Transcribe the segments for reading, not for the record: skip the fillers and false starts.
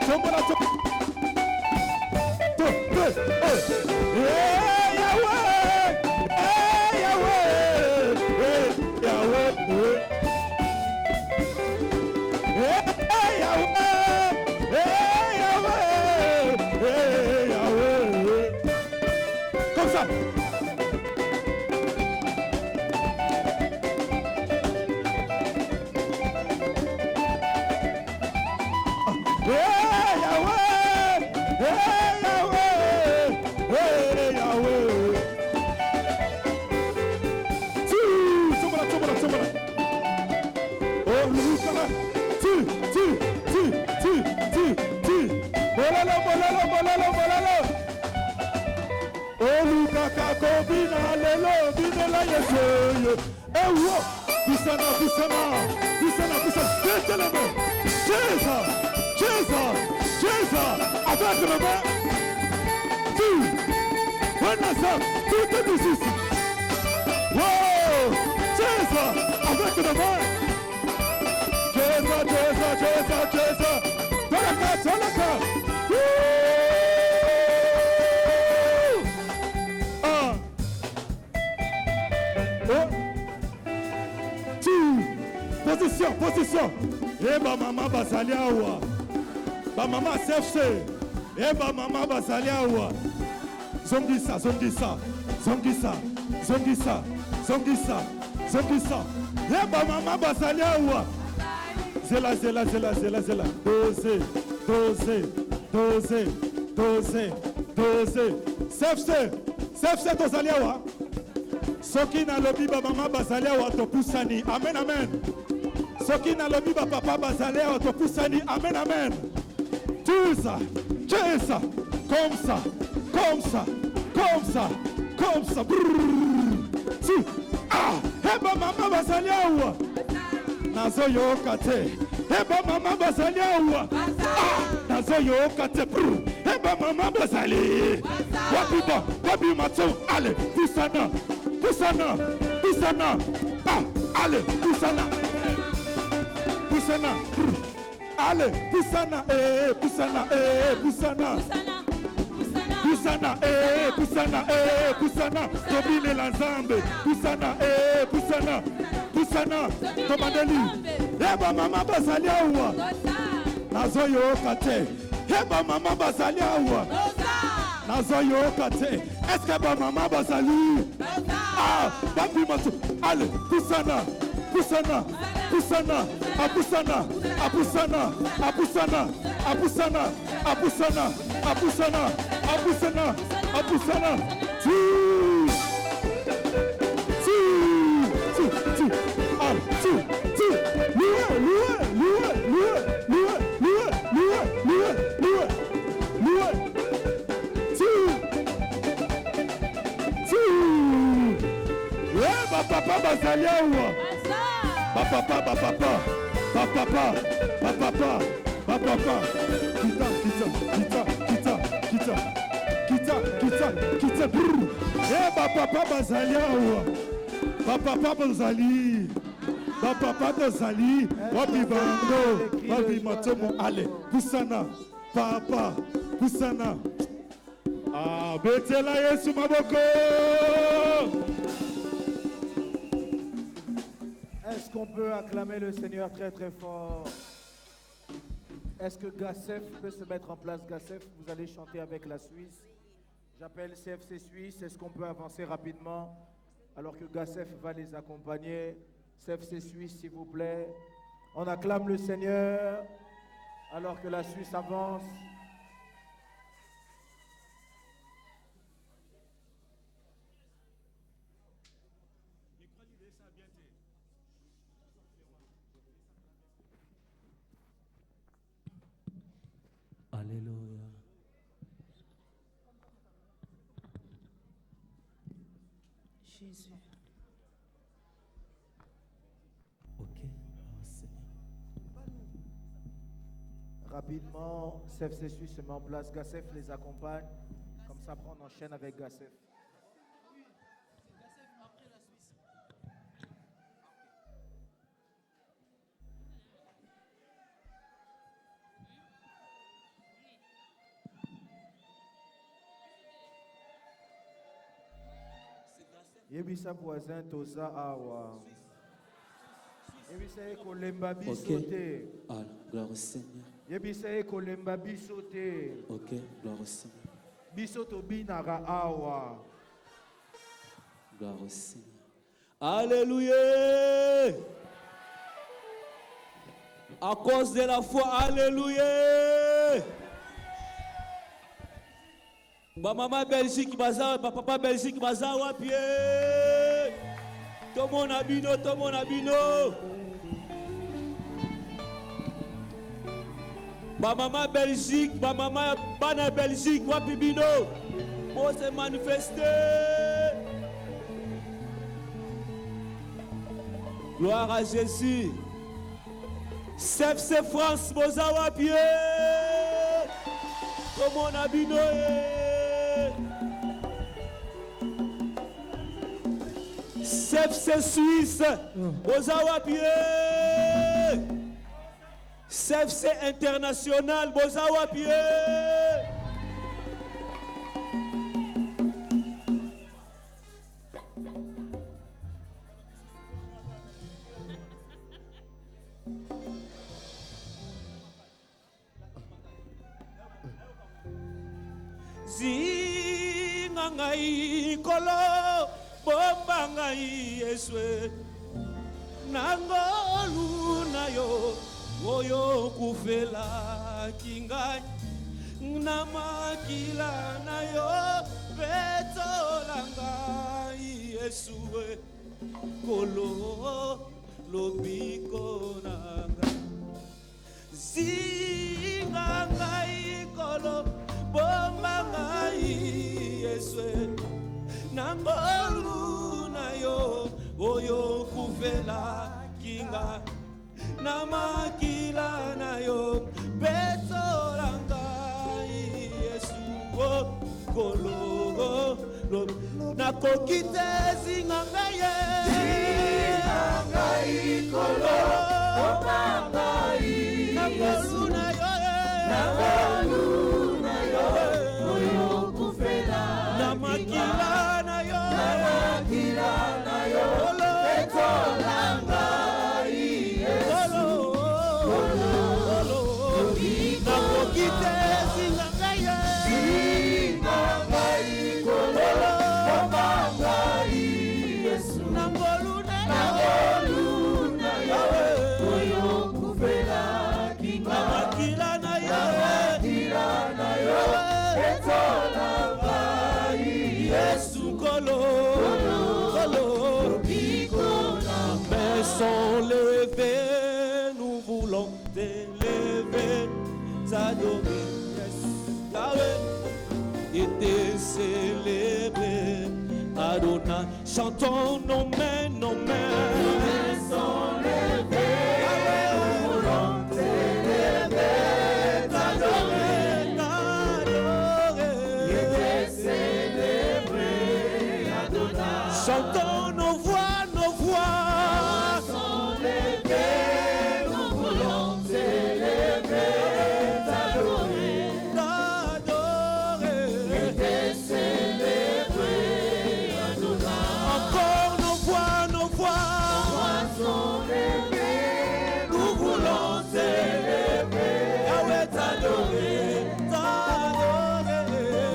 tombola, Yahweh, comme ça. Avec le main, position. Eh bah maman Basaliawa. Bah maman CFC. Eh bah maman Basaliawa. Zongisa. Eh bah maman Basaliawa. Zela. Dose. CFC Tosaliawa. Soki na lobi ba maman Basaliawa to pusani. Amen. Soki na lobi ba papa Basaliawa to pusani. Amen. Tout ça. Comme ça. Si. Heba mama Basaliawa. Nazo yokate. Heba mama Basaliawa. Nazo yokate. Heba mama Basali. Wapi mato. Allez, poussana. Allez, poussana. Allez, poussana. Domine la zambe. Poussana. Tomandeli. Heba mama Basaliawa. Nazo yokate. Heba mama Basaliawa. Nazo yokate. Est-ce que ba mama Basali? Babi mato. Allez, poussana. Papa Basaliawa. Papa. Kita. Papa Basaliawa. Papa Basali. Papa Basali. Wapi bango. Wapi matomo. Allez, poussana. Papa. Poussana. Betela Yesu maboko. Est-ce qu'on peut acclamer le Seigneur très très fort? Est-ce que Gassef peut se mettre en place? Gassef, vous allez chanter avec la Suisse. J'appelle CFC Suisse. Est-ce qu'on peut avancer rapidement alors que Gassef va les accompagner? CFC Suisse, s'il vous plaît. On acclame le Seigneur alors que la Suisse avance. Alléluia. Jésus. Ok. Rapidement, CFC Suisse se met en place. Gassef les accompagne. Comme ça, après, on enchaîne avec Gassef. Yebisa voisin toza awa. Yebisa ekolemba Ok. biso te. Ah, gloire au Seigneur. Yebisa ekolemba biso te. Ok, gloire au Seigneur. Biso tobinaka awa. Gloire au Seigneur. Alléluia. À cause de la foi, alléluia. Ba maman Belgique baza, ba papa Belgique baza wapi? Tout mon abino, tout mon abino. Ba maman Belgique, ba maman bana Belgique wapi bino? Pour se manifester. Gloire à Jésus. CFC France, Bozawa Pied. Comme on a vu CFC Suisse, Bozawa Pied. CFC International, Bozawa Pied. Zingangai kolo bombangai eswe nangolu na yo oyo kufela kingai na makila na yo betolangai eswe kolo lobiko nanga zingangai kolo bombangai eswe nangolu na yo oyo kufela kinga na makila na yo betolangai yesu kolo nakokite zingangai zingangai kolo bombangai nangolu na yo nangolu Namakila na yo, betolanga nakokite zingangai bombangai Yesu nangolu na yo, oyo kufela kinga namakila na yo, betolanga Yesu kolo mais sont levés, nous voulons t'élever, t'adorer, Yahweh, et te célébrer, Adonai, chantons nos mains, nos mains sont levées, nous voulons t'élever, t'adorer, et te célébrer, Adonai, chantons nos voix sont levées, nous voulons t'élever, t'adorer, et te célébrer, Adonai. Encore nos voix sont levées, nous voulons t'élever, Yahweh, t'adorer,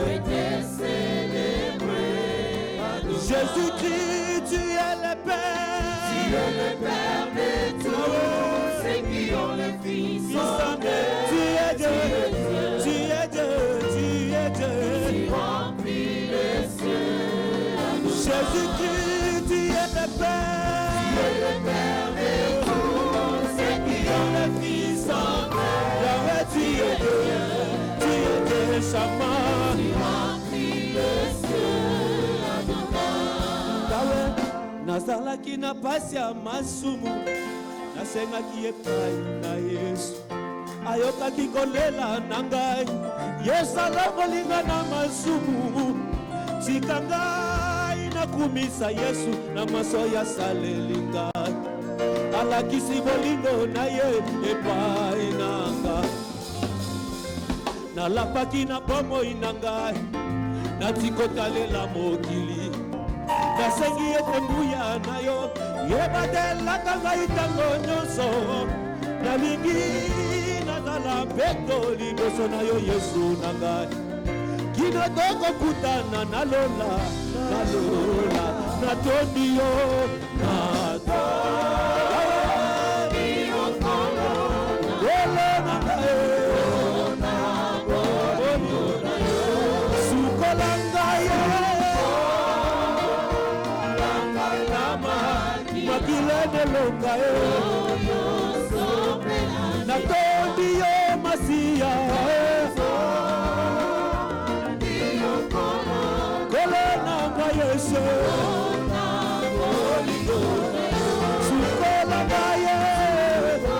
et te célébrer, Adonai. Jésus-Christ, tu es le Père. Tu es le Père de tous ceux qui ont le Fils en eux. Tu es Dieu, tu es Dieu, tu es Dieu. Tu remplis les cieux. Jésus-Christ, tu es le Père. Tu es le Père de tous ceux qui ont le Fils en eux. Yahweh, tu es Dieu, tu es Dieu, Shama. Tu remplis les cieux, Adonai. Nazalaki na pasi ya masumu nasengaki epai na Yesu ayokaki kolela na ngai Yesu alakolinga na masumu tika ngai nakumisa Yesu na maso ya saleli ngai alakisi bolingo na ye epai na ngai nalapaki na bomoi na ngai natikotalela mokili nasengi ete nguya na yo yebatelaka ngai ntango nyonso nalingi nazala mpeto liboso na yo yesu na ngai kino tokokutana nalola natondi yo natondi yo Masia kolona nga Yesu sukola nga Yesu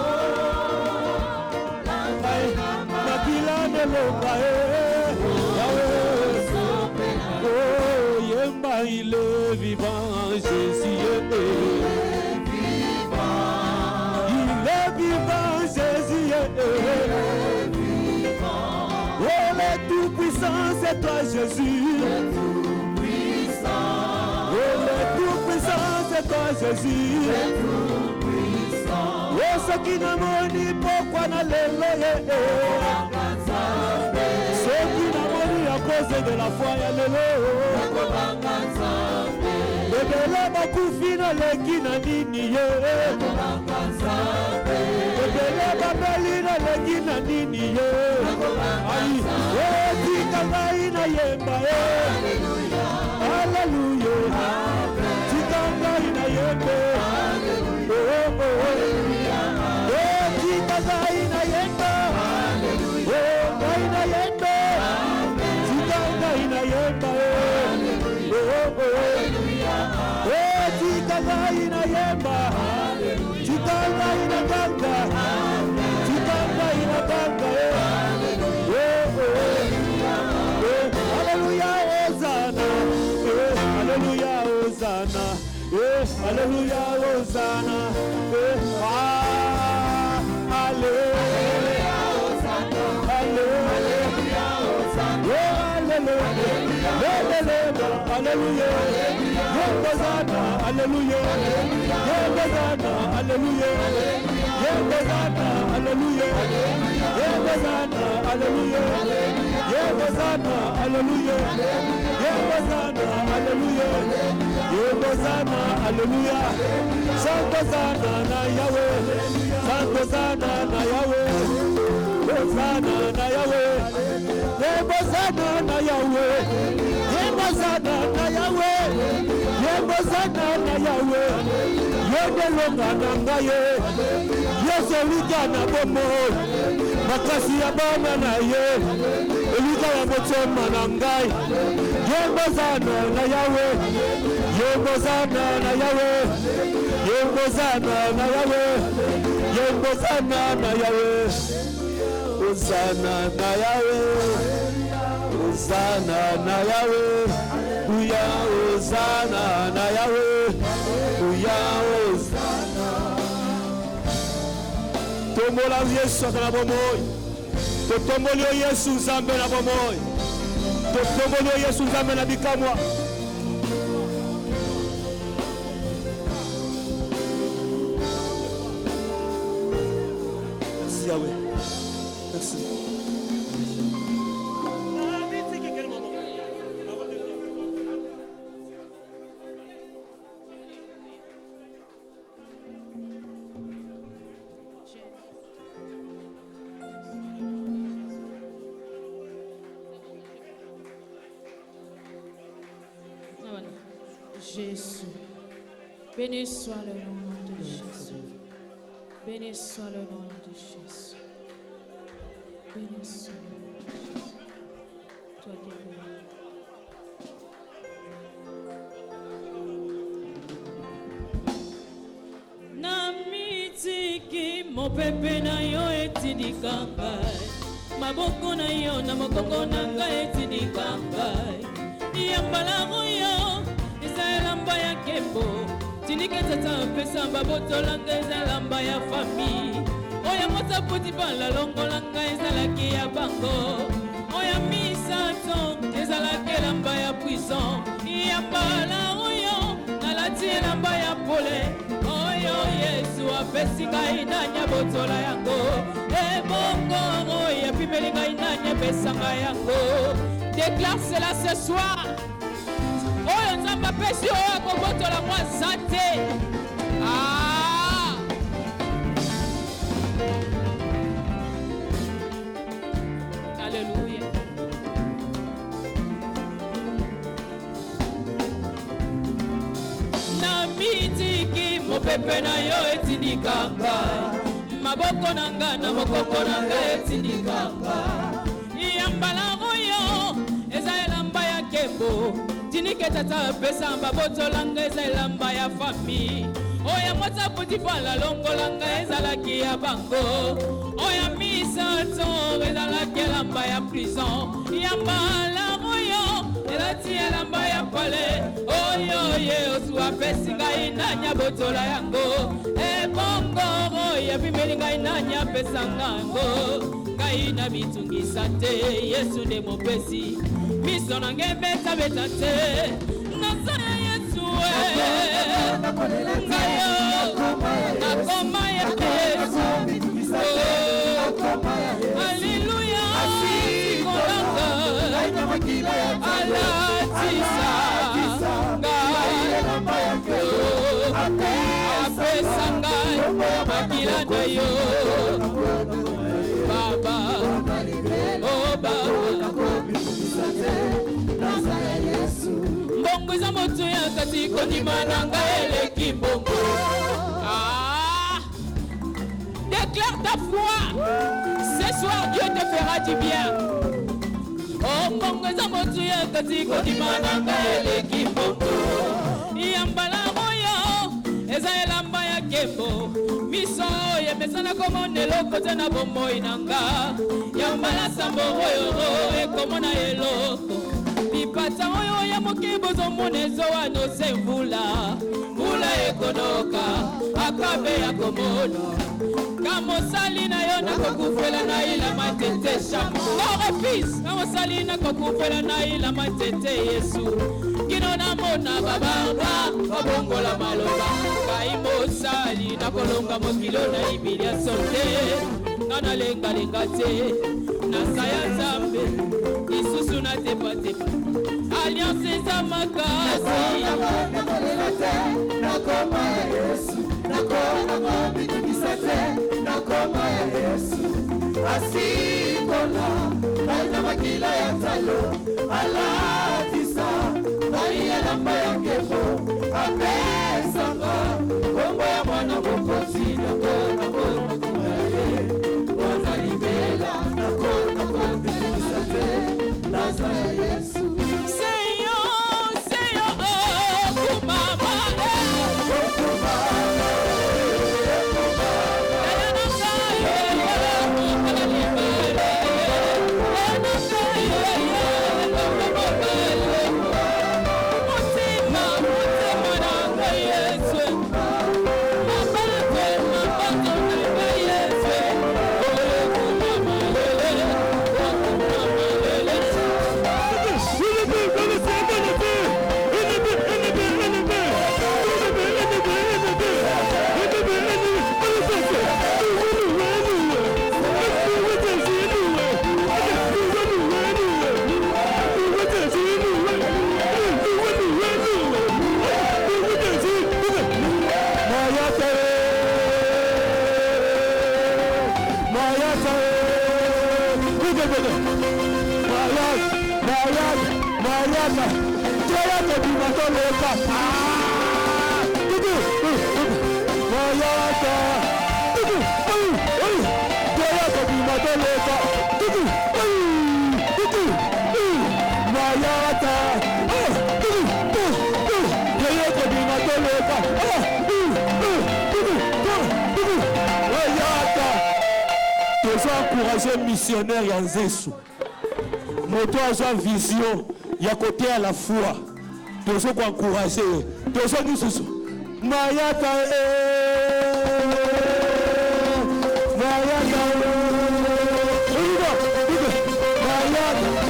makila nelonga oh yemba il est vivant Jésus oh le tout-puissant c'est toi Jésus oh le tout-puissant c'est toi Jésus oh ce qui n'a moni pourquoi na lelo ce qui n'a moni à cause de la foi ya lelo ebele bakufi na leki na nini ye ebele babeli na leki na nini ye ai tika ngai na yemba ye haleluya tika ngai na yemba tika ngai na yemba ngai na yemba tika ngai na yemba tika ngai na yemba tika ngai na ganga tika ngai na ganga haleluya hosana haleluya hosana haleluya hosana haleluya hosana haleluya hosana haleluya Yembozana, hallelujah. Yembozana, hallelujah. Yembozana, hallelujah. Yembozana, hallelujah. Yembozana, hallelujah. Yembozana, hallelujah. Yembozana, hallelujah. Santozana na Yahweh. Santozana na Yahweh. Yembozana na Yahweh. Yembozana na Yahweh. Yembozana na Yahweh. Yembozana na Yahweh. Yendelonga na ngaye. Yesu elika na bomo. Makasi ya bana na ye. Elika ya motema na ngai. Yembozana na Yahweh. Yembozana na Yahweh. Yembozana na Yahweh. Yembozana na Yahweh. Hosanna na Yahweh. Hosanna na Yahweh. Uya Hosanna na Yahweh. Uya Hosanna. Tombola Yesu na bomoi. Totomboli Yesu Nzambe na bomoi. Totomboli Yesu Nzambe na bikamwa. Merci Yahweh. Merci. Jésus. Béni soit le nom de Jésus. Béni soit le nom de Jésus. Béni soit le nom de Jésus. Toi qui es béni. Namitiki mopepe na yo etindika ngai. Maboko na yo na mokongo na ngai etindika ngai. Yambala yo lamba ya kembo tindika tata pesa babotolanga ezalamba ya famille oya mota poti bala longolanga ezalaki ya bango oya misato ezalaki lamba ya puissant ya bala oya opesi ngai nani abotola yango ebongo oyo epimeli ngai nani epesa ngai yango déclare cela ce soir oyo nzambe apesi oyo akobotola mwasa te Alléluia. Namitiki mopepe na yo etindikanga maboko na nga na mokoko na nga etindikanga yambala oyo eza elamba ya kembo tinike tata pesa babotola nga eza elamba ya fami oyo mwata putifala longola nga ezalaki ya bango oyo misato ezalaki elamba ya prison yambala oyo elati elamba ya pale oyo ye osu apesi ngai nani abotola yango ebongo oyo epimeli ngai nani apesa ngango ngai na bitungisa te yesu nde mopesi miso na nge betabeta te naza ya yesu ngayo nakoma ya yesu Alléluia sikolanga alatisa ngai apesa ngai makila na yo baba oh baba mbongo eza moto ya kati kondima na ngai eleki mbongo déclare ta foi ce soir Dieu te fera du bien oh mbongo eza moto ya kati kondima na ngai eleki mbongo yambala oyo eza elamba ya kembo miso oyo emesana komona eloko te na bomoi na nga yambala sambo oyo ekomona eloko lipata oyo ya moke bozomona ezowana ose mvula mvula ekonoka akabe ya komona kamosali na yo nakokufela na ilama tete shamoorefis kamosali nakokufela na ilama tete yesu kino namona babanga babongola maloba kai mosali nakolonga mokilo na ibili ya sote nga nalengalenga te nasaya nzambe lisusu na tepatepa alliance eza makasi nakoma ya yesu nakoma bikisa te nakoma ya yesu asikola baina makila ya talo alatisa baina elamba ya kebo apesanga kombo ya mwana mokozi nakona koma ya ye ozalibela nakona bikisa te naza ya yesu encourager missionnaire ya nzesu moto aza vision ya côté à la foi tozo ko encourager tozo nisusu mayata mayata mayata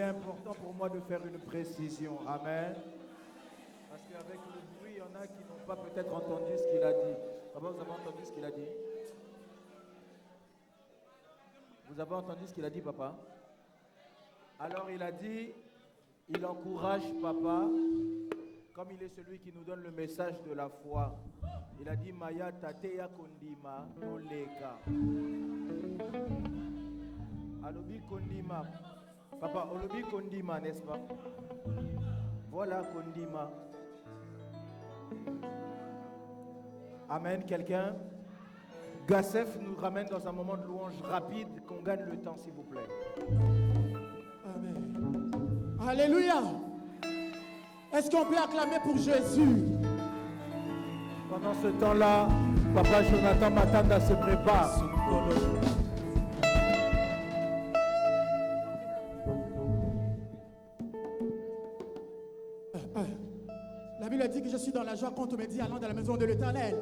important pour moi de faire une précision. Amen. Parce qu'avec le bruit, il y en a qui n'ont pas peut-être entendu ce qu'il a dit. Papa, vous avez entendu ce qu'il a dit? Vous avez entendu ce qu'il a dit, papa? Alors il a dit, il encourage papa, comme il est celui qui nous donne le message de la foi. Il a dit, Maya tateya kondima toleka. Alobi kondima. Papa, olobi kondima, n'est-ce pas? Voilà kondima. Amen, quelqu'un? Gassef nous ramène dans un moment de louange rapide, qu'on gagne le temps, s'il vous plaît. Amen. Alléluia. Est-ce qu'on peut acclamer pour Jésus? Pendant ce temps-là, Papa Jonathan Matanda se prépare. La Bible dit que je suis dans la joie quand on me dit allant dans la maison de l'Éternel.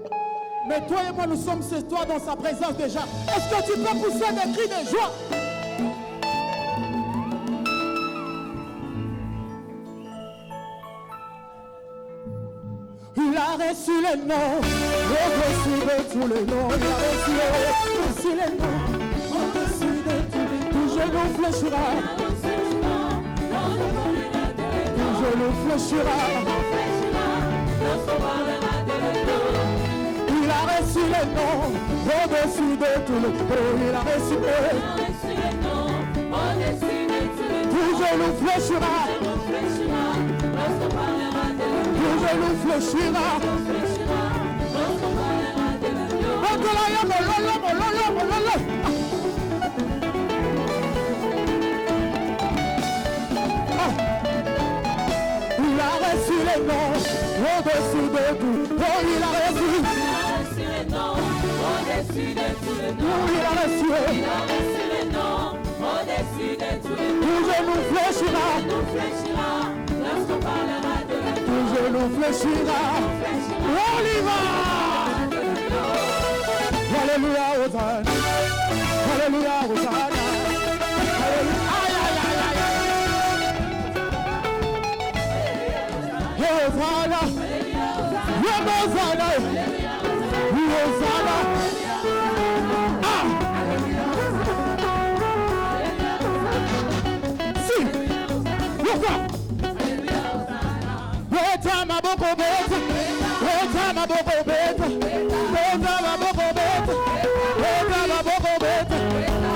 Mais toi et moi, nous sommes ce soir dans sa présence déjà. Est-ce que tu peux pousser des cris de joie? Il a reçu les noms, au-dessus de tous les noms. Il a reçu les noms, au-dessus de tous les noms. Tout genou fléchira, tout genou fléchira. Il a reçu les noms, au-dessus de tous les noms. Il a reçu les noms, au-dessus de tous les noms. Tout genou fléchira. Tout genou fléchira. Il a reçu les noms au-dessus de tout. Oh, il a reçu les noms au-dessus de tous les noms. Il a reçu les noms au-dessus de tous les noms. Tout genou fléchira. Lorsqu'on parlera de la gloire. Tout genou fléchira. On y va. Alléluia, Hosanna. Alléluia, Hosanna. Alléluia. Aïe, aïe, aïe, aïe. Hosanna. Hosanna. Hosanna. Ah. Si. Pourquoi? Wetama boko beta. Wetama boko beta. Wetama boko beta. Wetama boko beta.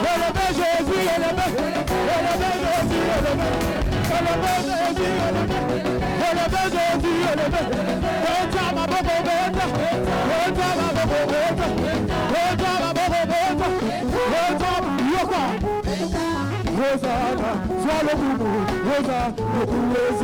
Élevez Jésus, élevez. Élevez Jésus, élevez. Élevez Jésus, élevez. Élevez Jésus, élevez. Wetama boko beta. Wetama boko beta. Wetama boko beta. Wetama yoko. Hosanna, sois le boubou. Hosanna, le boubou est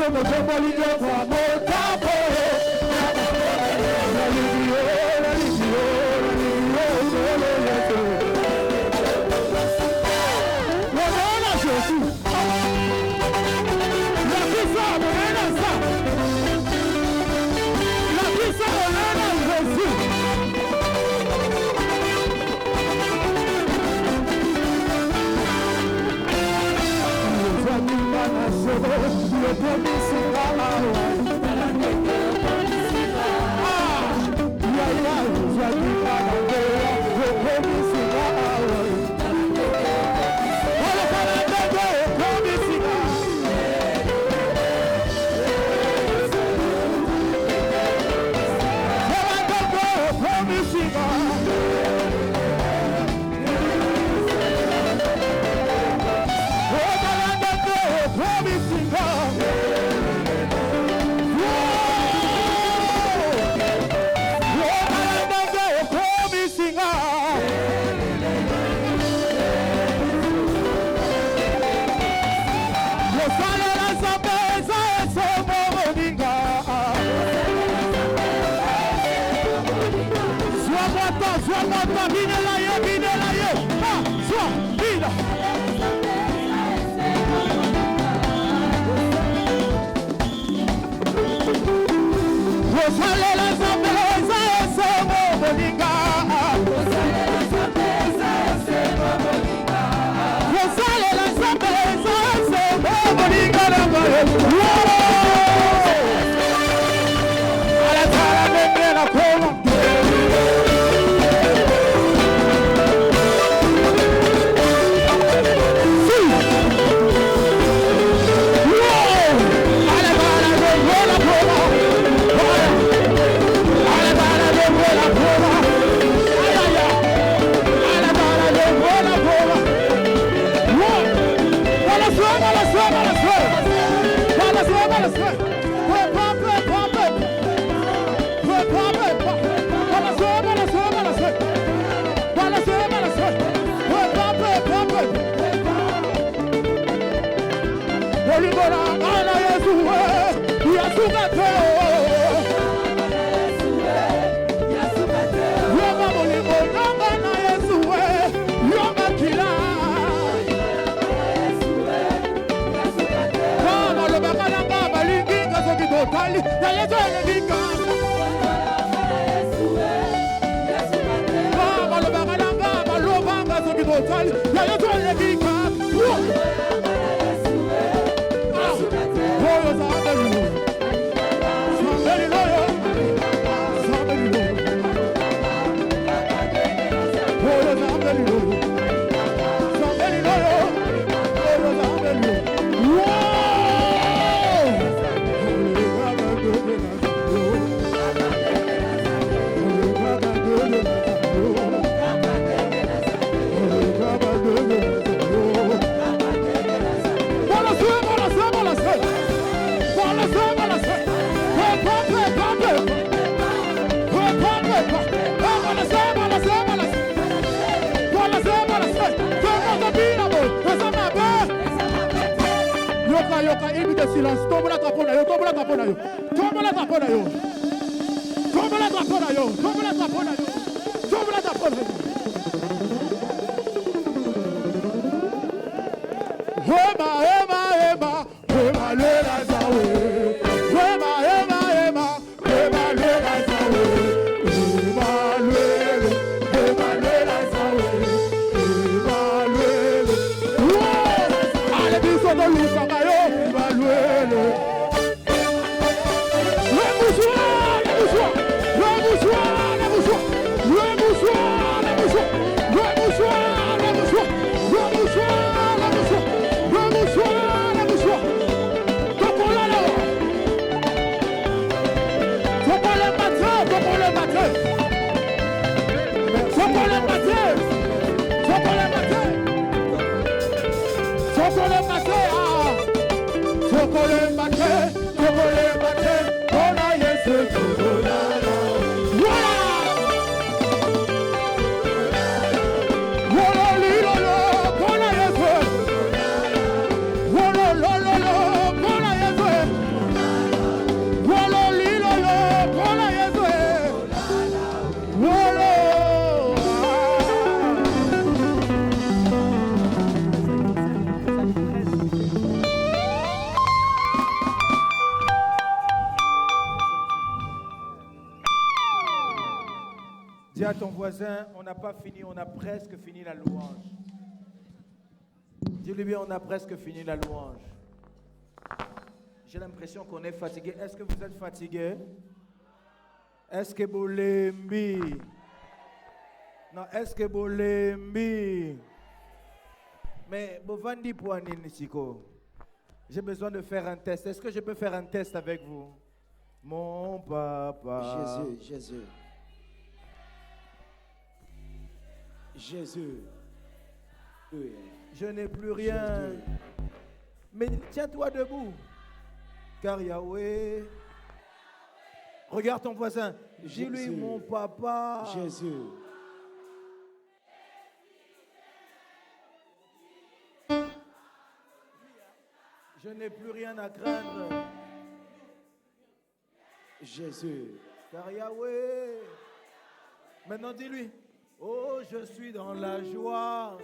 Yes, Dis à ton voisin, on n'a pas fini, on a presque fini la louange. Dis-lui bien, on a presque fini la louange. J'ai l'impression qu'on est fatigué. Est-ce que vous êtes fatigué? Est-ce que vous l'aimez? Non, est-ce que vous l'aimez? Mais Bovandi Pouani Nisiko, j'ai besoin de faire un test. Est-ce que je peux faire un test avec vous? Mon papa. Jésus. Jésus. Oui. Je n'ai plus rien. Jésus. Mais tiens-toi debout. Car Yahweh. Regarde ton voisin. Dis-lui, Jésus. mon papa. Jésus. Je n'ai plus rien à craindre. Jésus. Car Yahweh. Maintenant dis-lui. Oh, je suis dans la joie.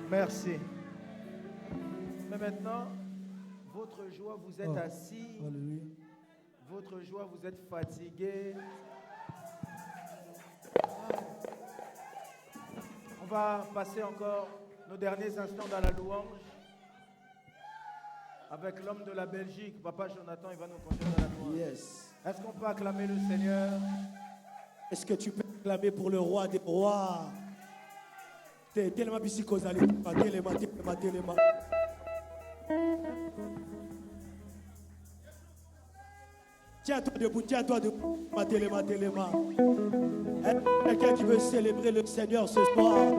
Merci. Mais maintenant, votre joie, vous êtes assis. Alléluia. Votre joie, vous êtes fatigué. On va passer encore nos derniers instants dans la louange avec l'homme de la Belgique. Papa Jonathan, il va nous conduire dans la louange. Yes. Est-ce qu'on peut acclamer le Seigneur? Est-ce que tu peux acclamer pour le roi des rois? Tellement psychosali, tellement. Tiens-toi debout, télé-ma. Est-ce quelqu'un qui veut célébrer le Seigneur ce soir?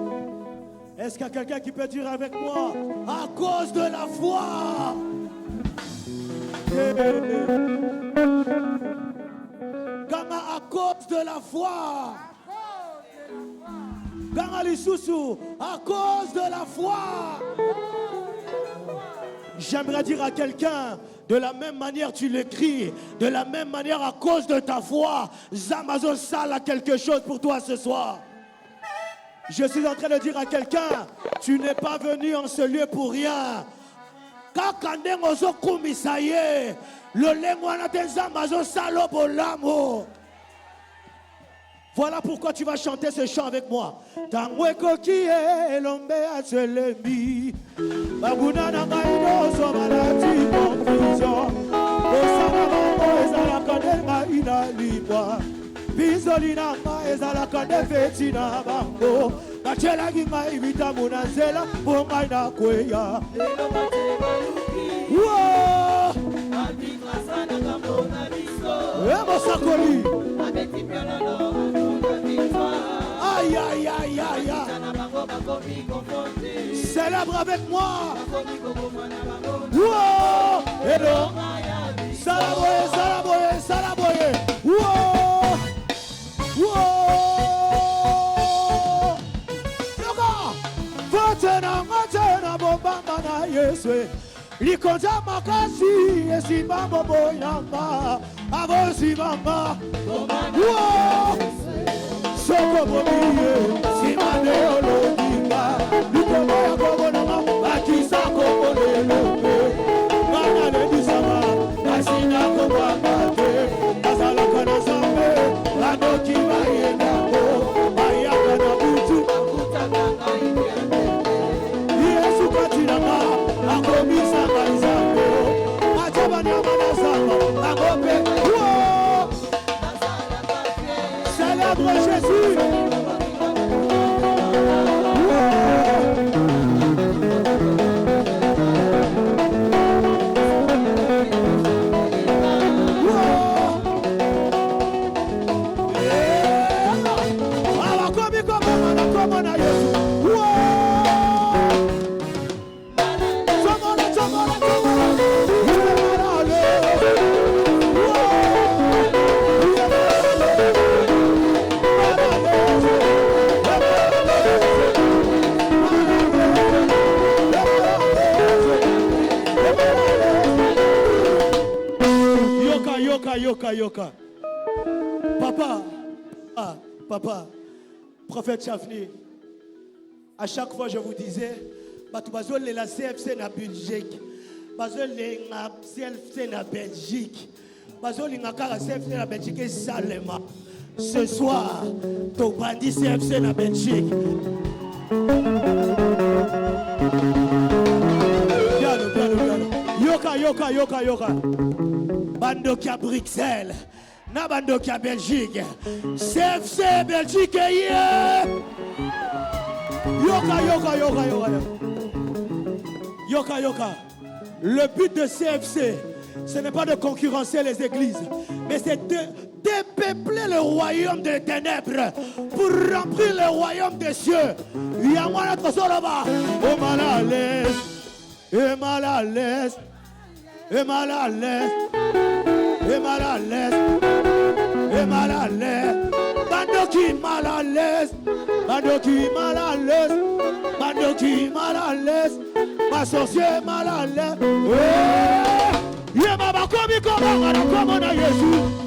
Est-ce qu'il y a quelqu'un qui peut dire avec moi, à cause de la foi? Gama, à cause de la foi. Gama Lisusu, à cause de la foi. J'aimerais dire à quelqu'un, de la même manière tu l'écris, de la même manière à cause de ta foi, Zamazo Sal a quelque chose pour toi ce soir. Je suis en train de dire à quelqu'un, tu n'es pas venu en ce lieu pour rien. Voilà pourquoi tu vas chanter ce chant avec moi. Tangweko ki elombe atselemi. Babuna na ngaino so malati confusion. Osana bango ezala kanenga inalibwa. Bizoli na nga ezala kane feti na bango. Kachela ginga ibita muna zela bonga na kweya. Wow! Emo sakoli. Aïe, aïe, aïe, aïe, aïe. Célèbre avec moi. Wow! Hello. Salaboye, salaboye, salaboye. Wow! Wow! Yoga! Fatena, matena, bombamba na Yesu. Likonza makasi, esimba bobo yamba. Avosi mama. Wow! Soko bobiye, simane olodimba. Lukomo ya kobonama, bakisa kobolelope. Mana lebisama, nasina kobamate. Azalaka na zambe, anoki bayenako. Bayaka na butu, akutaka ikepe. Yesu katinanga, akomisa kaizambe. Achaba nyama na zamba, akope. Célèbre Jésus. Yoka. Papa, Prophète Chavni, à chaque fois je vous disais, la CFC na Belgique, la CFC na Belgique, la CFC na Belgique et Salema. Ce soir, tu bandit CFC na Belgique. Yoka. Bando qui a Bruxelles, na bando qui a Belgique. CFC Belgique, yeah! Yoka. Le but de CFC, ce n'est pas de concurrencer les églises, mais c'est de dépeupler le royaume des ténèbres pour remplir le royaume des cieux. Yamana Tosolaba, oh mal à l'aise, et mal à l'aise, et mal à l'aise, et mal à l'aise, et mal à l'aise. Bando qui mal à l'aise, bando qui mal à l'aise, bando qui mal à l'aise, ma sorcière mal à l'aise. Yema bakomi koma na Yesu.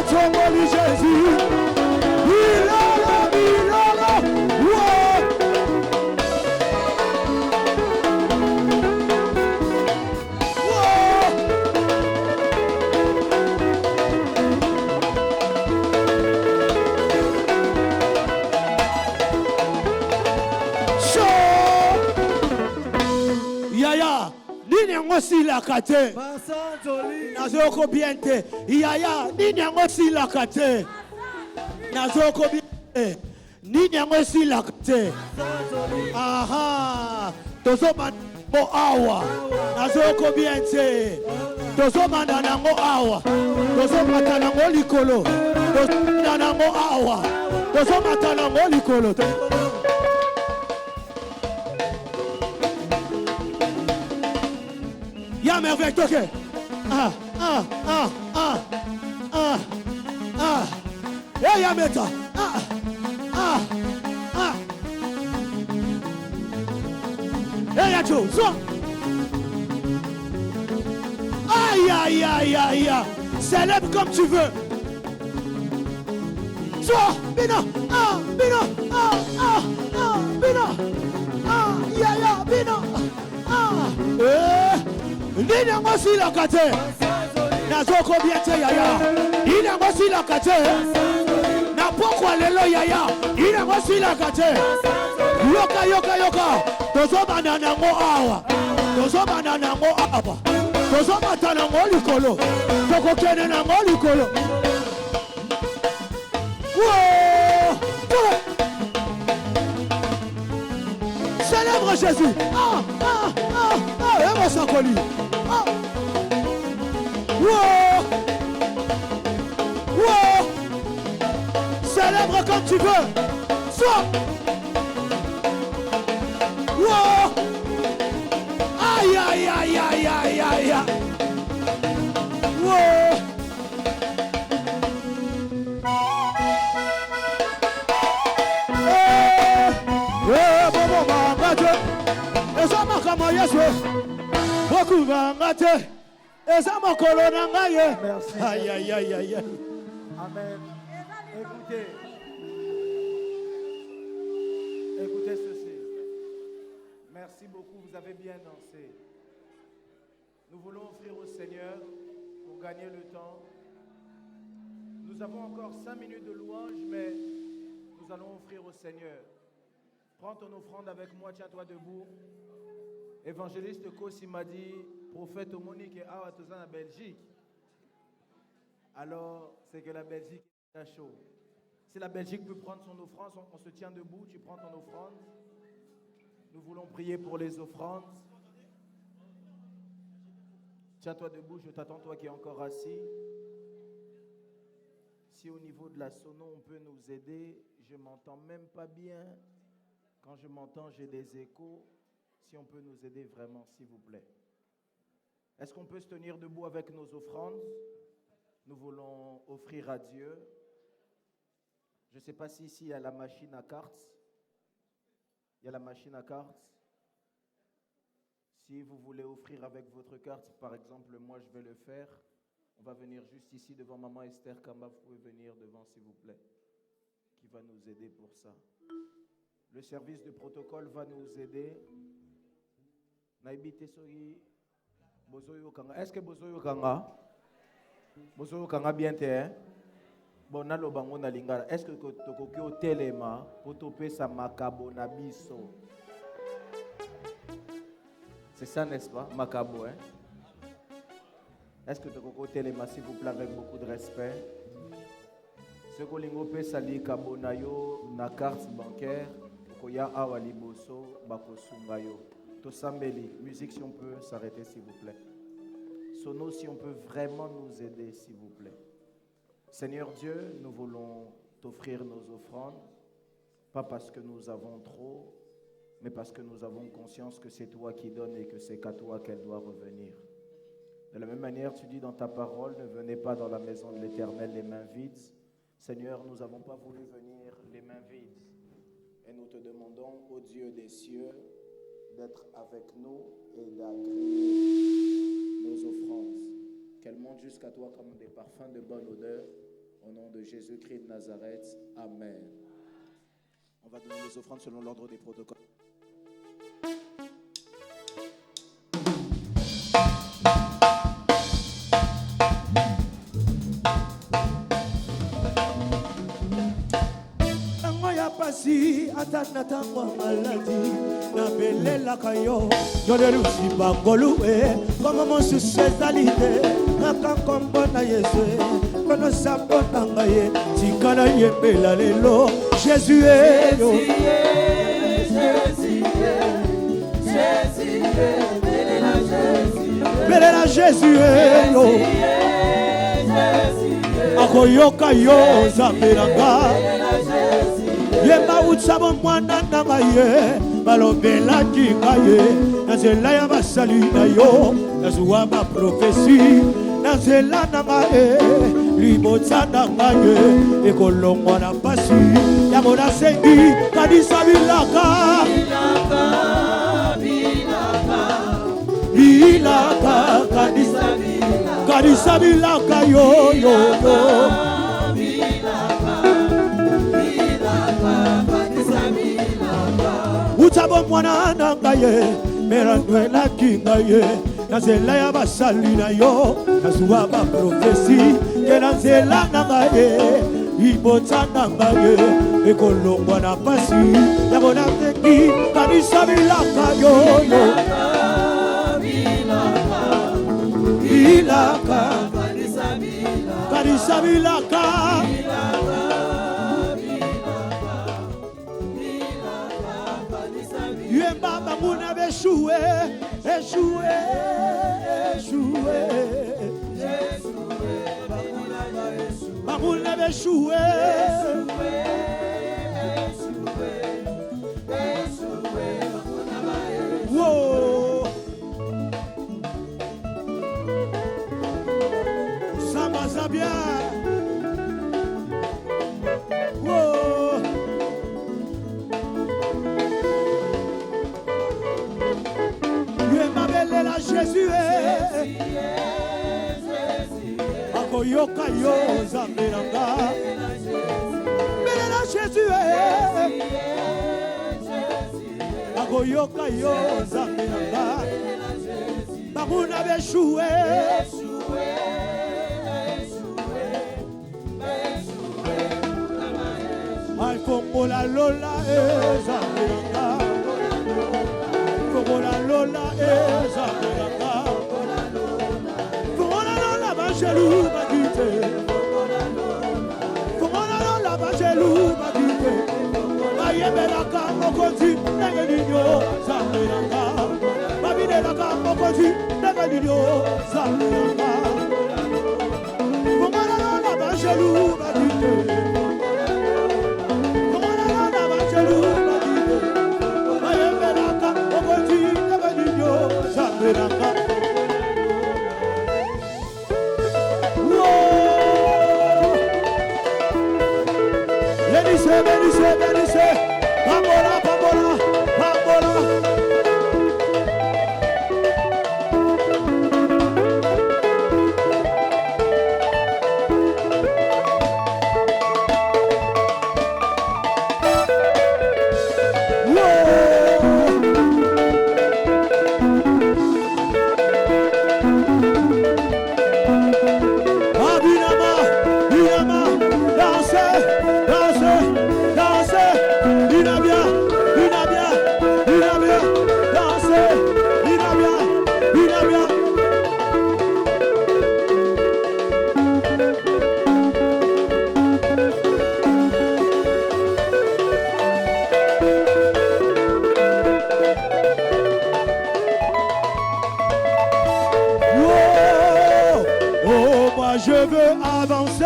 tomboli Jésus. Bilala, bilala, wow. Wow. Show. Yaya, nini yango silaka te? Nazoko bien te. Yaya, nini yango silaka te? Nazoko bien te. Nini yango silaka te? Aha. Tozoma nango awa. Nazoko bien te. Tozoma nango awa. Tozoma nango likolo. Tozoma nango awa. Tozoma nango likolo. Ya merveille, ok. Ah, ah, ah, ah, ah, ah. Hey, ya meta. Ah, ah, ah. Hey, ya Joe, so. Aïe, aïe, aïe, aïe, aïe. Célèbre comme tu veux. So, Bina, ah, Bina, ah, ah, ah, Bina. Ah, ya, ya, Bina. Ah, Nini yango silaka te? Nazoko bien te yaya. Nini yango silaka te? Na pokwa lelo yaya. Nini yango silaka te? Yoka, yoka, yoka. Tozoma nango awa. Tozoma nango awa. Tozoma nango likolo. Toko kene nango likolo. Wow! Célèbre Jésus. Ah, ah, ah, ah. Et mon sacoli. Ah. Wow! Wow! Célèbre comme tu veux. Sois. Wow! Aïe, aïe, aïe, aïe, aïe, aïe. Wow! Bobo bangate. Eza makamo Yesu. Boku bangate. Eza makolo na ngaye. Merci. Aïe, aïe, aïe, aïe. Amen. Écoutez. Écoutez ceci. Merci beaucoup, vous avez bien dansé. Nous voulons offrir au Seigneur, pour gagner le temps. Nous avons encore 5 minutes de louange, mais nous allons offrir au Seigneur. Prends ton offrande avec moi, tiens-toi debout. Évangéliste Kossi m'a dit, prophète Monique et Awatozan à Belgique. Alors, c'est que la Belgique est à chaud. Si la Belgique peut prendre son offrande, on se tient debout, tu prends ton offrande. Nous voulons prier pour les offrandes. Tiens-toi debout, je t'attends, toi qui es encore assis. Si au niveau de la sono, on peut nous aider, je ne m'entends même pas bien. Quand je m'entends, j'ai des échos. Si on peut nous aider vraiment, s'il vous plaît. Est-ce qu'on peut se tenir debout avec nos offrandes? Nous voulons offrir à Dieu. Je ne sais pas si ici il y a la machine à cartes. Il y a la machine à cartes. Si vous voulez offrir avec votre carte, par exemple, moi je vais le faire. On va venir juste ici devant Maman Esther Kamba. Vous pouvez venir devant, s'il vous plaît. Qui va nous aider pour ça. Le service de protocole va nous aider. Est-ce que Bozoyo Kanga? Bozoyo Kanga bien te? Bon, nalo bango na lingala. Est-ce que tokoki o telema pour toper sa makabo na biso? C'est ça, n'est-ce pas? Makabo, hein? Est-ce que tokoki o telema, s'il vous plaît, avec beaucoup de respect? Ce que lingo pe sali kabo na yo na carte bancaire. Koya awa liboso bakosunga yo. Tosambeli, musique si on peut s'arrêter s'il vous plaît. Sono si on peut vraiment nous aider s'il vous plaît. Seigneur Dieu, nous voulons t'offrir nos offrandes, pas parce que nous avons trop, mais parce que nous avons conscience que c'est toi qui donnes et que c'est qu'à toi qu'elle doit revenir. De la même manière, tu dis dans ta parole, ne venez pas dans la maison de l'Éternel les mains vides. Seigneur, nous n'avons pas voulu venir les mains vides. Et nous te demandons, ô Dieu des cieux, d'être avec nous et d'agréer nos offrandes. Qu'elles montent jusqu'à toi comme des parfums de bonne odeur Au nom de Jésus-Christ de Nazareth, Amen. On va donner les offrandes selon l'ordre des protocoles. pasi ata na tango maladi na belela kayo yole lusiba golue kama mosusu ezali te nakankombo na yesu kono sambo nanga ye tikana yembela lelo Jésus yo belela Jésus yo akoyoka yo zambelanga yemba utsabo mwana nanga ye balobelaki ngaye na nzela ya basali na yo nazuwa baprofesi na nzela nanga ye libota nanga ye ekolongwa na pasi yango nasengi kanisa bilaka bilaka kanisa bilaka yo utabo mwana nanga ye merandwelaki ngaye na nzela ya basali na yo nazuwa baprofesi ke na nzela nanga ye ibota nanga ye ekolongwa na pasi yango nasengi kanisa bilaka yo bilaka kanisa bilaka yemba banguna beshuwe eshuwe banguna beshuwe wo samba zabia Jésus akoyoka yo zambelanga belela Jésus akoyoka yo zambelanga banguna beshuwe alfongola lola zambelanga Fongola lola ezabelaka Fongola lola bajelu bagite Fongola lola bajelu bagite Bayebelaka mokonzi nenge ninyo zabelaka Babinelaka mokonzi nenge ninyo zabelaka Fongola lola bajelu bagite Fongola lola bajelu bagite Bayebelaka mokonzi nenge ninyo zabelaka Benisse, Pambola. Je veux avancer,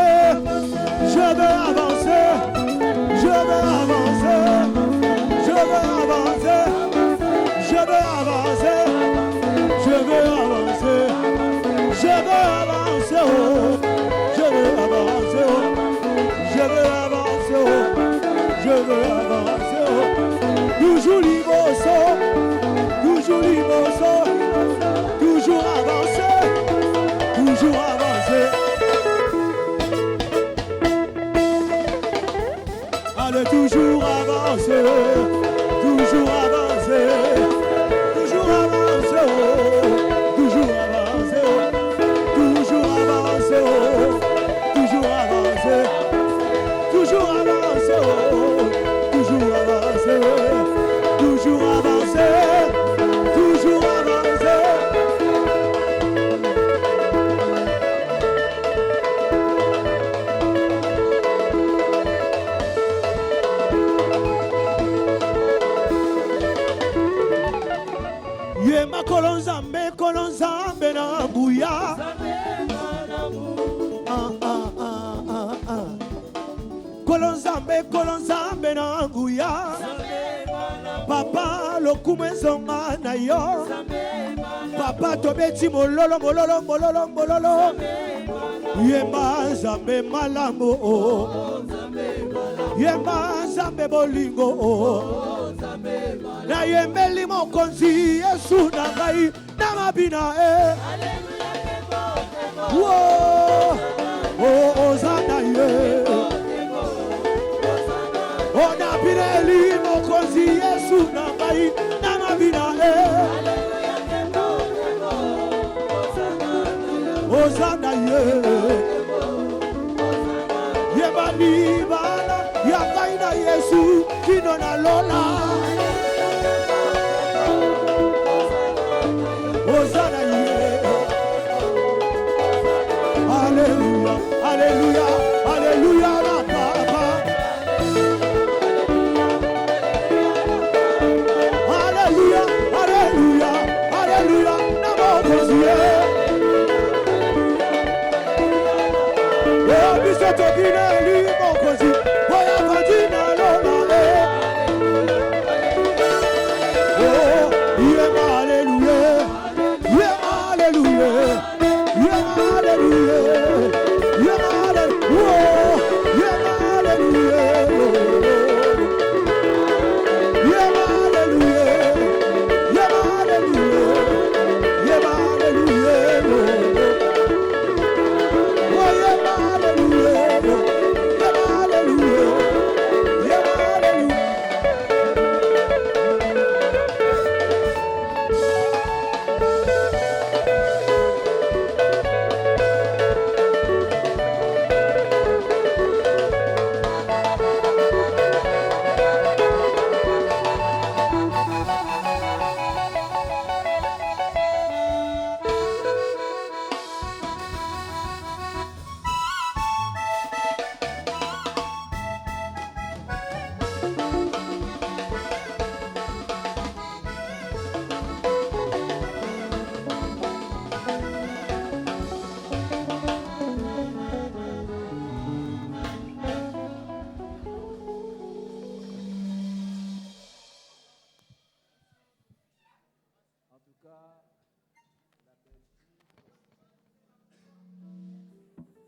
je veux avancer, je veux avancer, je veux avancer, je veux avancer, je veux avancer, je veux avancer, oh, je veux avancer, oh, je veux avancer, oh, je veux avancer, oh, toujours limoso, toujours limoso, toujours avancer, toujours avancer. Nzambe kolo Nzambe na nguya. Kolo Nzambe na nguya. Papa lokumu ezonga na yo. Papa tobeti mololo mololo mololo mololo. Yemba Nzambe malamu. Yemba Nzambe bolingo. Na yembeli mokonzi Yesu na ngai na mabina Ozana ye. Ona bineli mokonzi Yesu na ngai na mabina Ozana ye. Yebani bana ya ngai na Yesu kino na lola. Ozana ye. Alléluia, alléluia, alléluia la papa. Alléluia, alléluia, alléluia na mokozie. Oh bisoto bineli mokozi. Oya vadina lola. Oh, yema alléluia. Yema alléluia. Yema alléluia. Yema alléluia. Yema alléluia. Yema alléluia. Yema alléluia. Yema alléluia. Oh, yema alléluia. Yema alléluia. Yema alléluia.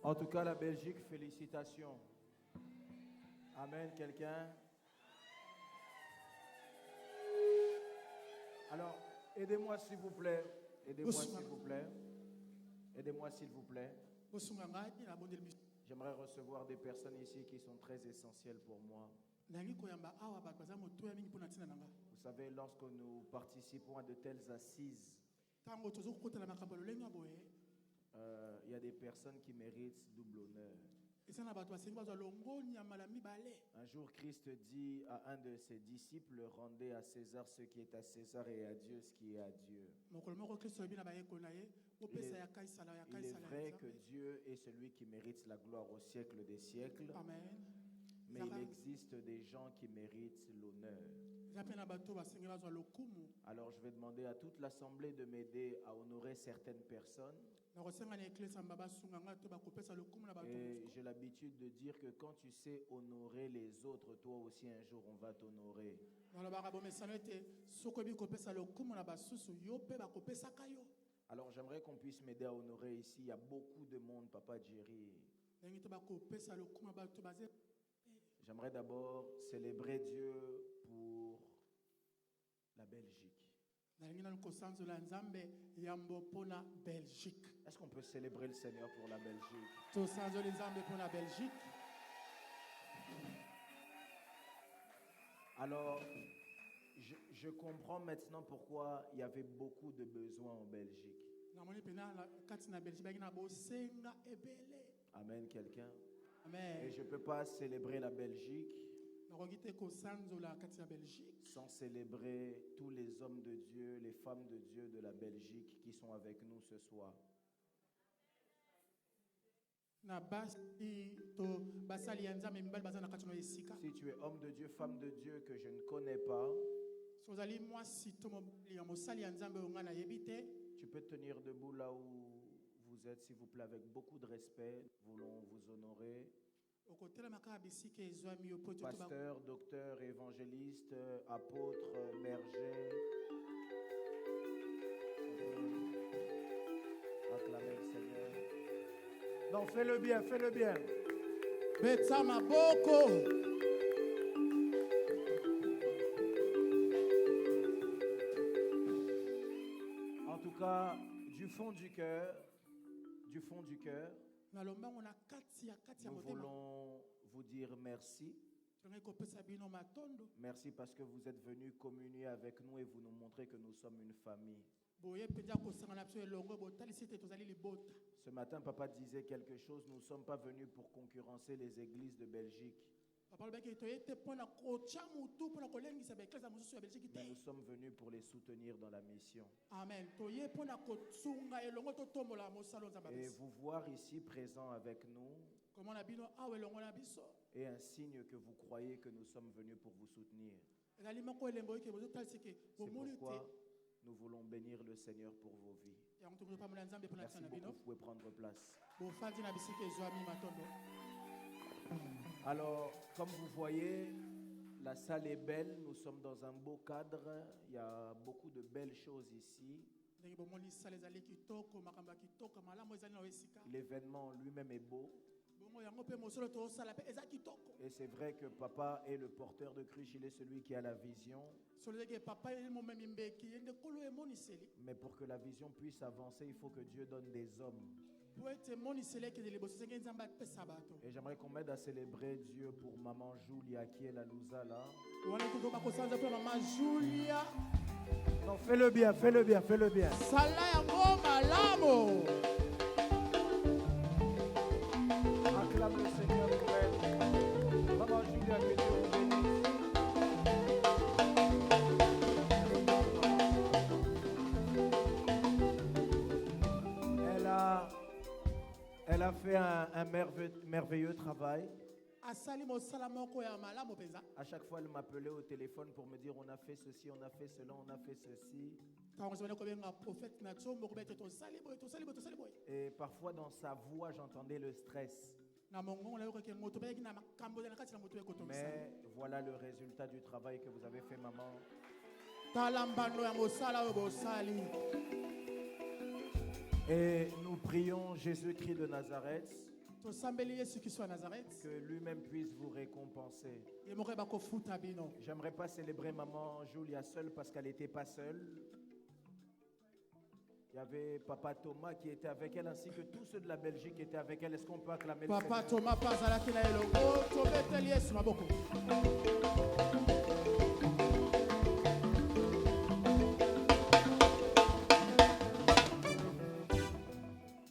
En tout cas, la Belgique, félicitations. Amen, quelqu'un. Alors, aidez-moi s'il vous plaît. Aidez-moi s'il vous plaît. Aidez-moi s'il vous plaît. J'aimerais recevoir des personnes ici qui sont très essentielles pour moi. Vous savez, lorsque nous participons à de telles assises, il y a des personnes qui méritent double honneur. Un jour, Christ dit à un de ses disciples, rendez à César ce qui est à César et à Dieu ce qui est à Dieu. Il est vrai que Dieu est celui qui mérite la gloire au siècle des siècles. Amen. Mais il existe des gens qui méritent l'honneur. Alors je vais demander à toute l'assemblée de m'aider à honorer certaines personnes. Et j'ai l'habitude de dire que quand tu sais honorer les autres, toi aussi un jour on va t'honorer. Alors j'aimerais qu'on puisse m'aider à honorer ici. Il y a beaucoup de monde, Papa Jerry. J'aimerais d'abord célébrer Dieu pour la Belgique. Est-ce qu'on peut célébrer le Seigneur pour la Belgique? Alors, je comprends maintenant pourquoi il y avait beaucoup de besoins en Belgique. Amen, quelqu'un? Amen. Et je ne peux pas célébrer la Belgique sans célébrer tous les hommes de Dieu, les femmes de Dieu de la Belgique qui sont avec nous ce soir. Si tu es homme de Dieu, femme de Dieu que je ne connais pas, peux tenir debout là où vous êtes, s'il vous plaît, avec beaucoup de respect. Nous voulons vous honorer. Pasteur, docteur, évangéliste, apôtre, berger. Acclamez le Seigneur. Non, fais-le bien, fais-le bien. Betama boko. En tout cas, du fond du cœur, nous voulons vous dire merci. Merci parce que vous êtes venus communier avec nous et vous nous montrez que nous sommes une famille. Ce matin, papa disait quelque chose. Nous ne sommes pas venus pour concurrencer les églises de Belgique. Mais nous sommes venus pour les soutenir dans la mission. Amen. Et vous voir ici présent avec nous est un signe que vous croyez que nous sommes venus pour vous soutenir. C'est pourquoi nous voulons bénir le Seigneur pour vos vies. Merci beaucoup, vous pouvez prendre place. Alors, comme vous voyez, la salle est belle, nous sommes dans un beau cadre, il y a beaucoup de belles choses ici. L'événement lui-même est beau. Et c'est vrai que papa est le porteur de cruche, il est celui qui a la vision. Mais pour que la vision puisse avancer, il faut que Dieu donne des hommes. Et j'aimerais qu'on m'aide à célébrer Dieu pour maman Julia qui est la Louza là. Non, fais-le bien, fais-le bien, fais-le bien. Acclame le Seigneur pour elle. Maman Julia, que Dieu vous bénisse. Elle a fait un merveilleux travail. À chaque fois, elle m'appelait au téléphone pour me dire on a fait ceci, on a fait cela, on a fait ceci. Et parfois dans sa voix, j'entendais le stress. Mais voilà le résultat du travail que vous avez fait, maman. Et nous prions Jésus-Christ de Nazareth que lui-même puisse vous récompenser. J'aimerais pas célébrer maman Julia seule parce qu'elle n'était pas seule. Il y avait papa Thomas qui était avec elle ainsi que tous ceux de la Belgique qui étaient avec elle. Est-ce qu'on peut acclamer Papa le Thomas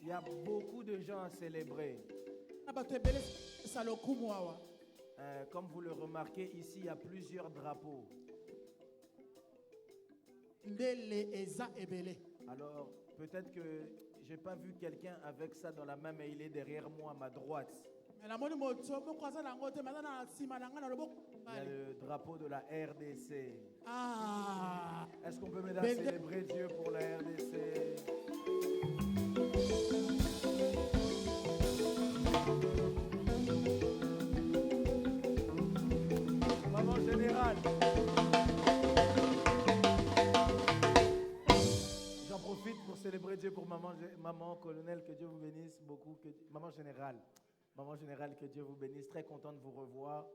Il y a beaucoup de gens à célébrer. Comme vous le remarquez, ici, il y a plusieurs drapeaux. Alors, peut-être que je n'ai pas vu quelqu'un avec ça dans la main, mais il est derrière moi, à ma droite. Il y a le drapeau de la RDC. Ah. Est-ce qu'on peut mesdames célébrer Dieu pour la RDC? Maman générale. J'en profite pour célébrer Dieu pour maman colonel, que Dieu vous bénisse beaucoup. Maman générale, que Dieu vous bénisse. Très content de vous revoir.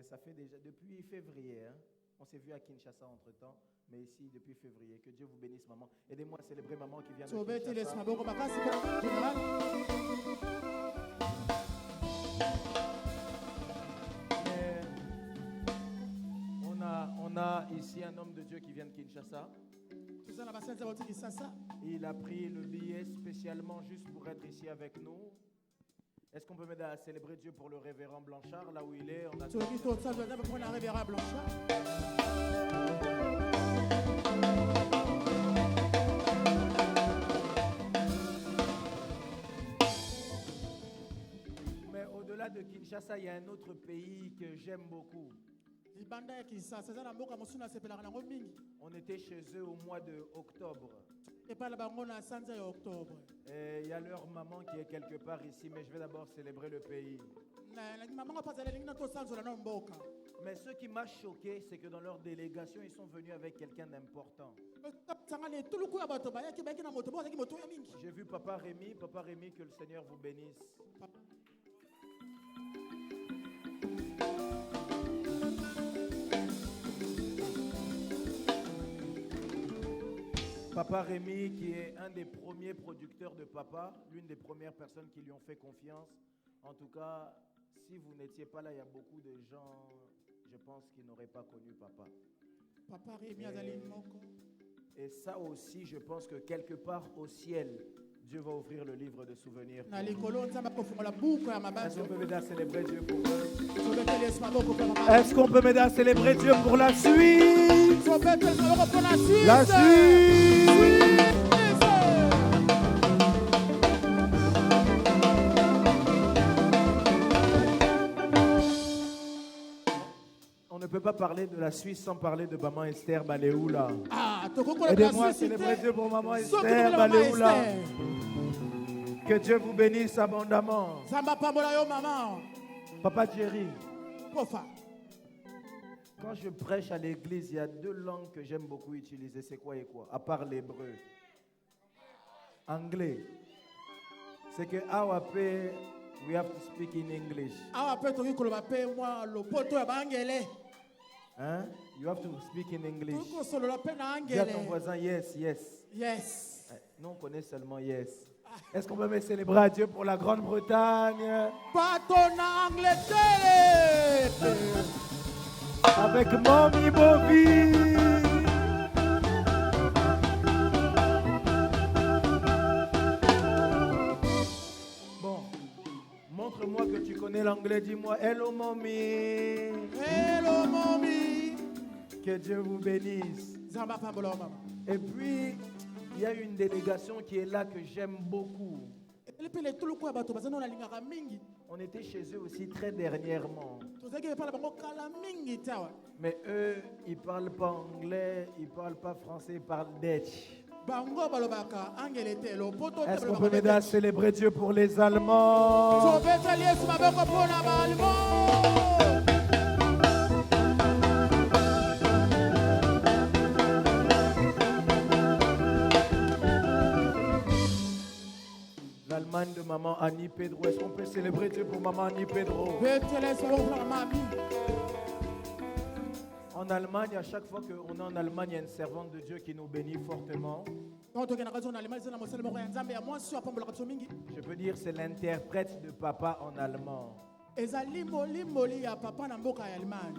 Ça fait déjà depuis février. Hein? On s'est vu à Kinshasa entre-temps, mais ici depuis février. Que Dieu vous bénisse, maman. Aidez-moi à célébrer maman qui vient de Kinshasa. On a ici un homme de Dieu qui vient de Kinshasa. Il a pris le billet spécialement juste pour être ici avec nous. Est-ce qu'on peut m'aider à célébrer Dieu pour le révérend Blanchard, là où il est? Mais au-delà de Kinshasa, il y a un autre pays que j'aime beaucoup. On était chez eux au mois d'octobre. Et par la bango na sanza ya octobre. Et il y a leur maman qui est quelque part ici, mais je vais d'abord célébrer le pays. Maman pas zala lingi to sanzo na mboka. Mais ce qui m'a choqué, c'est que dans leur délégation, ils sont venus avec quelqu'un d'important. J'ai vu Papa Rémi, que le Seigneur vous bénisse. Papa Rémi, qui est un des premiers producteurs de Papa, l'une des premières personnes qui lui ont fait confiance. En tout cas, si vous n'étiez pas là, il y a beaucoup de gens, je pense, qui n'auraient pas connu Papa. Papa Rémi azali moko. Et ça aussi, je pense que quelque part au ciel, Dieu va ouvrir le livre de souvenirs. Est-ce qu'on peut m'aider à célébrer Dieu pour eux? Est-ce qu'on peut m'aider à célébrer Dieu pour la Suisse? La Suisse! On ne peut pas parler de la Suisse sans parler de maman Esther Baleoula. Aidez-moi à célébrer Dieu pour maman Esther Baleoula. Que Dieu vous bénisse abondamment. Papa Jerry, quand je prêche à l'église, il y a deux langues que j'aime beaucoup utiliser. C'est quoi et quoi? À part l'hébreu. Anglais. C'est que Awape, we have to speak in English. Hein? You have to speak in English. Dis à ton voisin yes, yes. Yes. Nous on connaît seulement yes. Est-ce qu'on peut me célébrer à Dieu pour la Grande-Bretagne? Pas ton Angleterre. Avec Mommy Bobby. Bon, montre-moi que tu connais l'anglais. Dis-moi hello mommy. Hello mommy. Que Dieu vous bénisse. Et puis, il y a une délégation qui est là que j'aime beaucoup. On était chez eux aussi très dernièrement. Mais eux, ils ne parlent pas anglais, ils ne parlent pas français, ils parlent Dutch. Est-ce qu'on peut m'aider à célébrer Dieu pour les Allemands? L'Allemagne de maman Annie Pedro. Est-ce qu'on peut célébrer Dieu pour maman Annie Pedro? En Allemagne, à chaque fois qu'on est en Allemagne, il y a une servante de Dieu qui nous bénit fortement. Je peux dire c'est l'interprète de papa en allemand.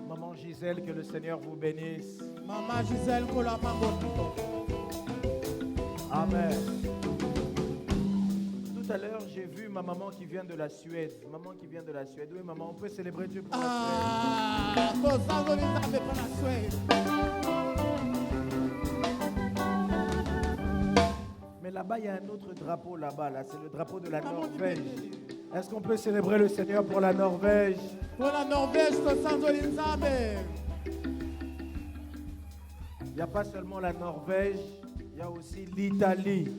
Maman Gisèle, que le Seigneur vous bénisse. Maman Gisèle, Amen. Tout à l'heure, j'ai vu ma maman qui vient de la Suède. Maman qui vient de la Suède. Oui, maman, on peut célébrer Dieu pour la Suède. Mais là-bas, il y a un autre drapeau là-bas. Là. C'est le drapeau de la Norvège. Est-ce qu'on peut célébrer le Seigneur pour la Norvège? Pour la Norvège, il n'y a pas seulement la Norvège, il y a aussi l'Italie.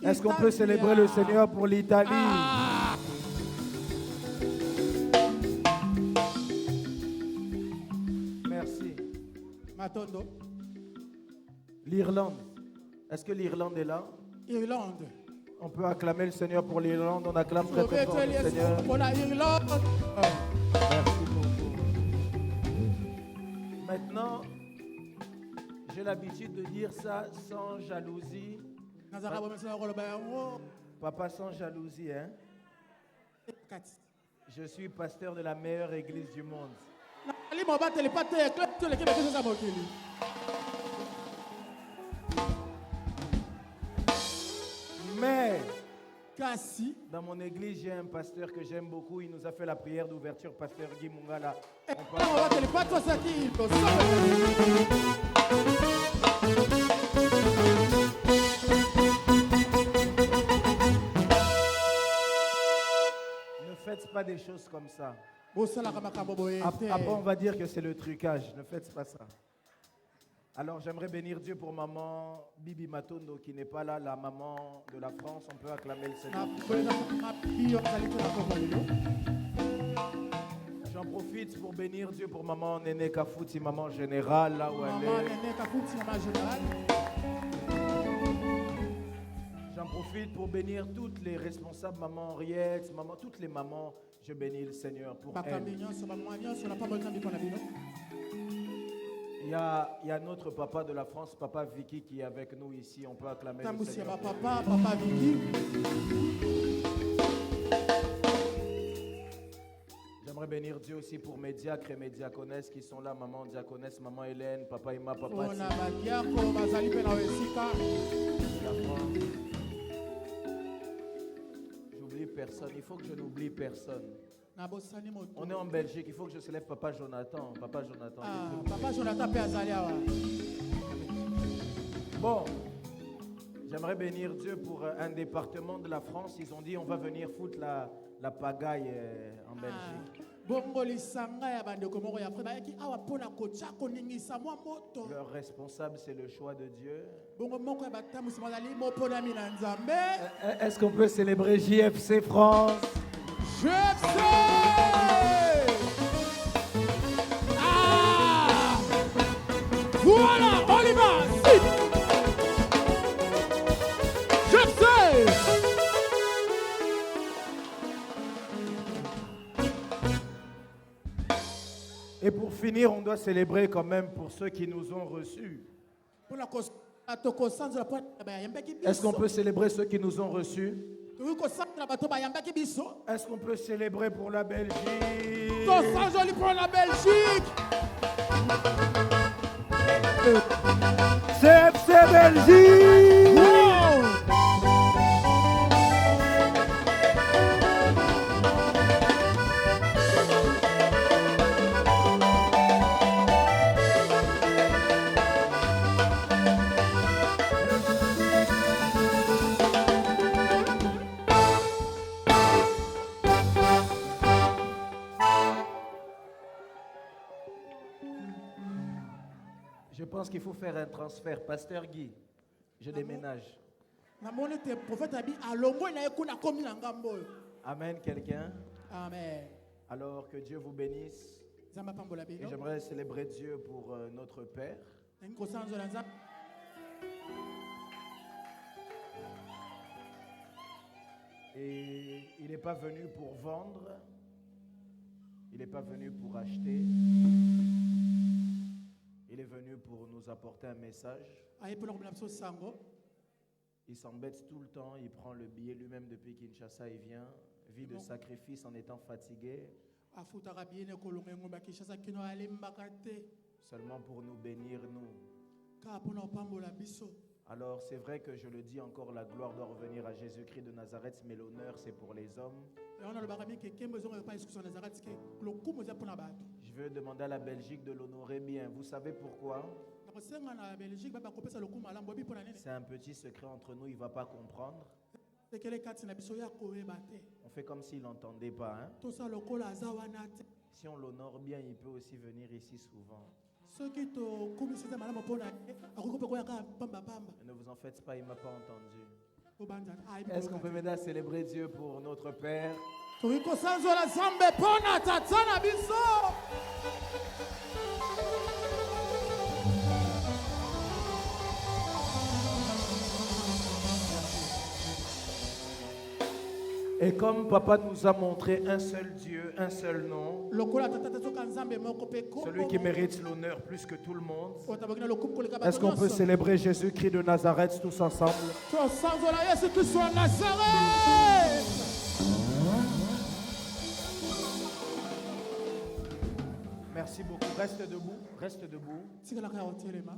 Est-ce qu'on peut célébrer le Seigneur pour l'Italie? Merci. Matondo. L'Irlande. Est-ce que l'Irlande est là? Irlande. On peut acclamer le Seigneur pour l'Irlande. On acclame très très fort le Seigneur. Pour la Irlande. Merci beaucoup. Maintenant, j'ai l'habitude de dire ça sans jalousie. Papa, sans jalousie, hein? Je suis pasteur de la meilleure église du monde. Mais dans mon église, j'ai un pasteur que j'aime beaucoup. Il nous a fait la prière d'ouverture, pasteur Guy Mungala. Ne faites pas des choses comme ça. Après, on va dire que c'est le trucage. Ne faites pas ça. Alors j'aimerais bénir Dieu pour maman Bibi Matondo qui n'est pas là, la maman de la France. On peut acclamer le Seigneur. J'en profite pour bénir Dieu pour maman Néné Kafouti, maman générale, là où elle est. J'en profite pour bénir toutes les responsables, maman Henriette, maman, toutes les mamans. Je bénis le Seigneur pour elles. Il y a notre papa de la France, papa Vicky, qui est avec nous ici. On peut acclamer le Seigneur. Papa Vicky. J'aimerais bénir Dieu aussi pour mes diacres et mes diaconesses qui sont là. Maman diaconesse, maman Hélène, papa Emma, papa J'oublie personne. Il faut que je n'oublie personne. On est en Belgique. Il faut que je célèbre papa Jonathan. Papa Jonathan. Papa Jonathan peut Azalia. Bon. J'aimerais bénir Dieu pour un département de la France. Ils ont dit on va venir foutre la pagaille en Belgique. Leur responsable, c'est le choix de Dieu. Est-ce qu'on peut célébrer JFC France? JFC! Ah! Voilà, on y va! JFC! Et pour finir, on doit célébrer quand même pour ceux qui nous ont reçus. Est-ce qu'on peut célébrer ceux qui nous ont reçus? Est-ce qu'on peut célébrer pour la Belgique? Pour la Belgique! CFC Belgique! Wow! Je pense qu'il faut faire un transfert. Pasteur Guy, je déménage. Amen, quelqu'un? Amen. Alors que Dieu vous bénisse. Et j'aimerais célébrer Dieu pour notre Père. Et il n'est pas venu pour vendre. Il n'est pas venu pour acheter. Il est venu pour nous apporter un message. Il s'embête tout le temps. Il prend le billet lui-même depuis Kinshasa. Il vient. Vie de sacrifice en étant fatigué. Seulement pour nous bénir, nous. Alors c'est vrai que je le dis encore, la gloire doit revenir à Jésus-Christ de Nazareth, mais l'honneur c'est pour les hommes. Je veux demander à la Belgique de l'honorer bien. Vous savez pourquoi? C'est un petit secret entre nous, il ne va pas comprendre. On fait comme s'il n'entendait pas. Hein? Si on l'honore bien, il peut aussi venir ici souvent. Ne vous en faites pas, il ne m'a pas entendu. Est-ce qu'on peut m'aider à célébrer Dieu pour notre Père? Et comme Papa nous a montré un seul Dieu, un seul nom, celui qui mérite l'honneur plus que tout le monde, est-ce qu'on peut célébrer Jésus-Christ de Nazareth tous ensemble? Merci beaucoup. Reste debout. Reste debout.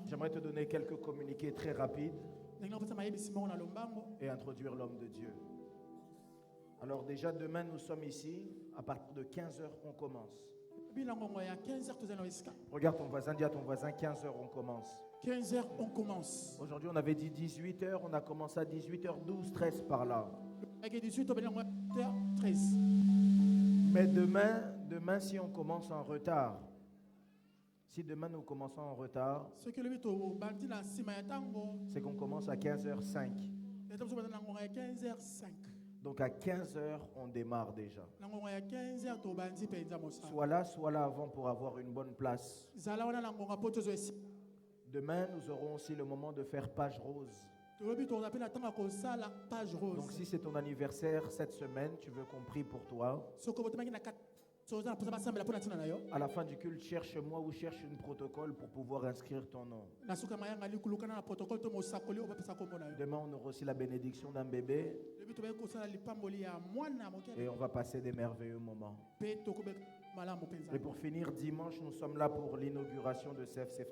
J'aimerais te donner quelques communiqués très rapides et introduire l'homme de Dieu. Alors déjà, demain, nous sommes ici. À partir de 15h, on commence. Regarde ton voisin, dis à ton voisin, 15h, on commence. 15h, on commence. Aujourd'hui, on avait dit 18h, on a commencé à 18h12, 13 par là. 18h13. Mais demain, si on commence en retard, Si demain nous commençons en retard, Ce que le bito bandi na sima ya tango. c'est qu'on commence à 15h05. Et donc, na ngonga ya 15h05. Donc à 15h, on démarre déjà. Na ngonga ya 15h to bandi penza mosa. Sois là avant pour avoir une bonne place. Zala wana na ngonga poto zo esi. Demain, nous aurons aussi le moment de faire page rose. To le bito appelle tanga ko sala page rose. Donc si c'est ton anniversaire cette semaine, tu veux qu'on prie pour toi. Soko botemaki na 4 soza na posa basambela pona tina na yo. À la fin du culte, cherche-moi ou cherche une protocole pour pouvoir inscrire ton nom. Na suka mayanga likuluka na protocole to mosakoli o bapesa kombo na yo. Demain, on aura aussi la bénédiction d'un bébé Le bito ba ko sala lipamboli ya mwana moke. et on va passer des merveilleux moments. Pe to ko be malamu penza. Et pour finir, dimanche, nous sommes là pour l'inauguration de CFC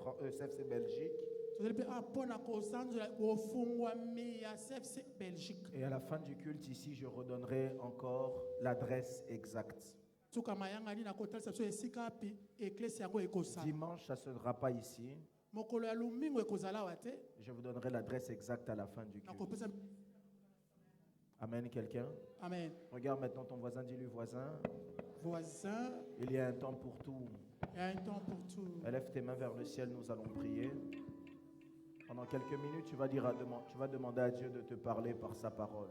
Belgique. Et à la fin du culte ici, je redonnerai encore l'adresse exacte. Dimanche, ça ne sera pas ici. Je vous donnerai l'adresse exacte à la fin du culte. Amen, quelqu'un? Amen. Regarde maintenant ton voisin, dis-lui voisin. Voisin, Il y a un temps pour tout. il y a un temps pour tout. Élève tes mains vers le ciel, nous allons prier. Pendant quelques minutes, tu vas demander à Dieu de te parler par sa parole.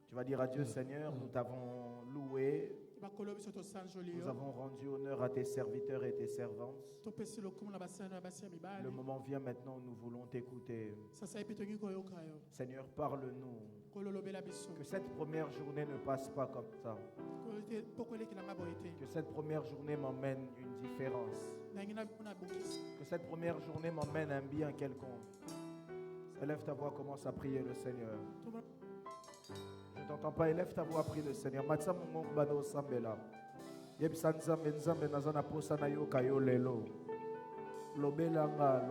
Tu vas dire à Dieu, Seigneur, nous t'avons loué, nous avons rendu honneur à tes serviteurs et tes servantes. Le moment vient maintenant où nous voulons t'écouter. Seigneur, parle-nous. Que cette première journée ne passe pas comme ça. Que cette première journée m'emmène une différence. Que cette première journée m'emmène un bien quelconque. Élève ta voix, commence à prier le Seigneur. Je ne t'entends pas, élève ta voix, prie le Seigneur. Matsa mungobano sambela. Yebsanza menzambe nazana posa na yo kayo lelo. Lobelanga.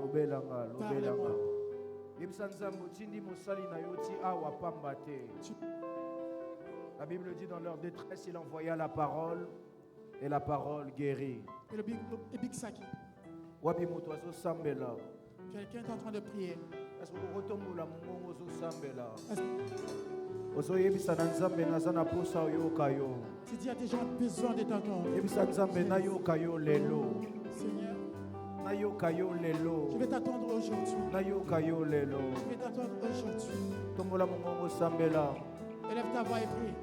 Yebsanza mutindi musali na yo ti awa pambate. La Bible dit dans leur détresse, il envoya la parole et la parole guérit. Wabi mutoazo sambela. Quelqu'un est en train de prier. Est-ce que vous retombez la mungo zo sambela? Ozo yebisa na nzambe nazana posa yo kayo. Tu dis à des gens besoin de t'entendre. Yebisa nzambe na yo kayo lelo. Seigneur, Na yo kayo lelo. je vais t'attendre aujourd'hui. Na yo kayo lelo. Je vais t'attendre aujourd'hui. Tombola mungo sambela. Élève ta voix et prie.